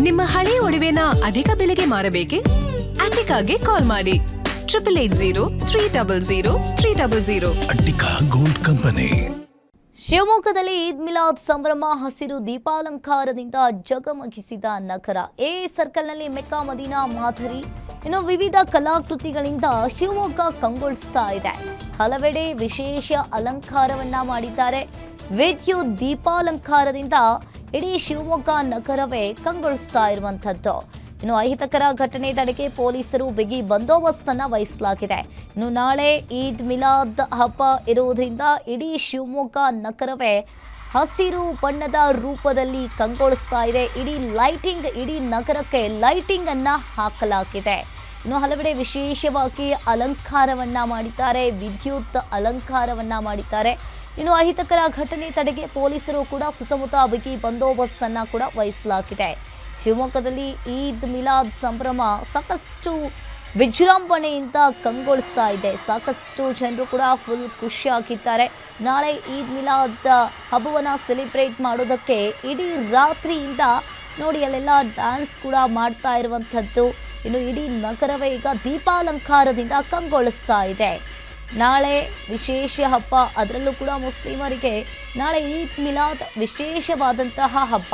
ನಿಮ್ಮ ಹಳೆ ಒಡವೆನ ಅಧಿಕ ಬೆಲೆಗೆ ಮಾರಬೇಕೆ? ಅಟಿಕಾಗೆ ಕಾಲ್ ಮಾಡಿ 8803000300. Attica gold company. ಶಿವಮೊಗ್ಗದಲ್ಲಿ ಈದ್ ಮಿಲಾದ್ ಸಂಭ್ರಮ ಹಸಿರು ದೀಪಾಲಂಕಾರದಿಂದ ಜಗಮಗಿಸಿದ ನಗರ. ಎ ಸರ್ಕಲ್ನಲ್ಲಿ ಮೆಕ್ಕಾ ಮದೀನಾ ಮಾದರಿ ಇನ್ನು ವಿವಿಧ ಕಲಾಕೃತಿಗಳಿಂದ ಶಿವಮೊಗ್ಗ ಕಂಗೊಳಿಸ್ತಾ ಇದೆ. ಹಲವೆಡೆ ವಿಶೇಷ ಅಲಂಕಾರವನ್ನ ಮಾಡಿದ್ದಾರೆ. ವಿದ್ಯುತ್ ದೀಪಾಲಂಕಾರದಿಂದ ಇಡೀ ಶಿವಮೊಗ್ಗ ನಗರವೇ ಕಂಗೊಳಿಸ್ತಾ ಇರುವಂಥದ್ದು. ಇನ್ನು ಅಹಿತಕರ ಘಟನೆ ತಡೆಗೆ ಪೊಲೀಸರು ಬಿಗಿ ಬಂದೋಬಸ್ತನ್ನ ವಹಿಸಲಾಗಿದೆ. ಇನ್ನು ನಾಳೆ ಈದ್ ಮಿಲಾದ್ ಹಬ್ಬ ಇರುವುದರಿಂದ ಇಡೀ ಶಿವಮೊಗ್ಗ ನಗರವೇ ಹಸಿರು ಬಣ್ಣದ ರೂಪದಲ್ಲಿ ಕಂಗೊಳಿಸ್ತಾ ಇದೆ. ಇಡೀ ನಗರಕ್ಕೆ ಲೈಟಿಂಗ್ ಅನ್ನ ಹಾಕಲಾಗಿದೆ. ಇನ್ನು ಹಲವೆಡೆ ವಿಶೇಷವಾಗಿ ಅಲಂಕಾರವನ್ನ ಮಾಡಿದ್ದಾರೆ, ವಿದ್ಯುತ್ ಅಲಂಕಾರವನ್ನ ಮಾಡಿದ್ದಾರೆ. ಇನ್ನು ಅಹಿತಕರ ಘಟನೆ ತಡೆಗೆ ಪೊಲೀಸರು ಕೂಡ ಸುತ್ತಮುತ್ತ ಬಿಗಿ ಬಂದೋಬಸ್ತನ್ನ ಕೂಡ ವಹಿಸಲಾಗಿದೆ. ಶಿವಮೊಗ್ಗದಲ್ಲಿ ಈದ್ ಮಿಲಾದ್ ಸಂಭ್ರಮ ಸಾಕಷ್ಟು ವಿಜೃಂಭಣೆಯಿಂದ ಕಂಗೊಳಿಸ್ತಾ ಇದೆ. ಸಾಕಷ್ಟು ಜನರು ಕೂಡ ಫುಲ್ ಖುಷಿಯಾಗಿದ್ದಾರೆ. ನಾಳೆ ಈದ್ ಮಿಲಾದ್ ಹಬ್ಬವನ್ನು ಸೆಲೆಬ್ರೇಟ್ ಮಾಡೋದಕ್ಕೆ ಇಡೀ ರಾತ್ರಿಯಿಂದ ನೋಡಿ ಅಲ್ಲೆಲ್ಲ ಡ್ಯಾನ್ಸ್ ಕೂಡ ಮಾಡ್ತಾ ಇರುವಂಥದ್ದು. ಇನ್ನು ಇಡೀ ನಗರವೇ ಈಗ ದೀಪಾಲಂಕಾರದಿಂದ ಕಂಗೊಳಿಸ್ತಾ ಇದೆ. ನಾಳೆ ವಿಶೇಷ ಹಬ್ಬ, ಅದರಲ್ಲೂ ಕೂಡ ಮುಸ್ಲಿಮರಿಗೆ ನಾಳೆ ಈದ್ ಮಿಲಾದ್ ವಿಶೇಷವಾದಂತಹ ಹಬ್ಬ.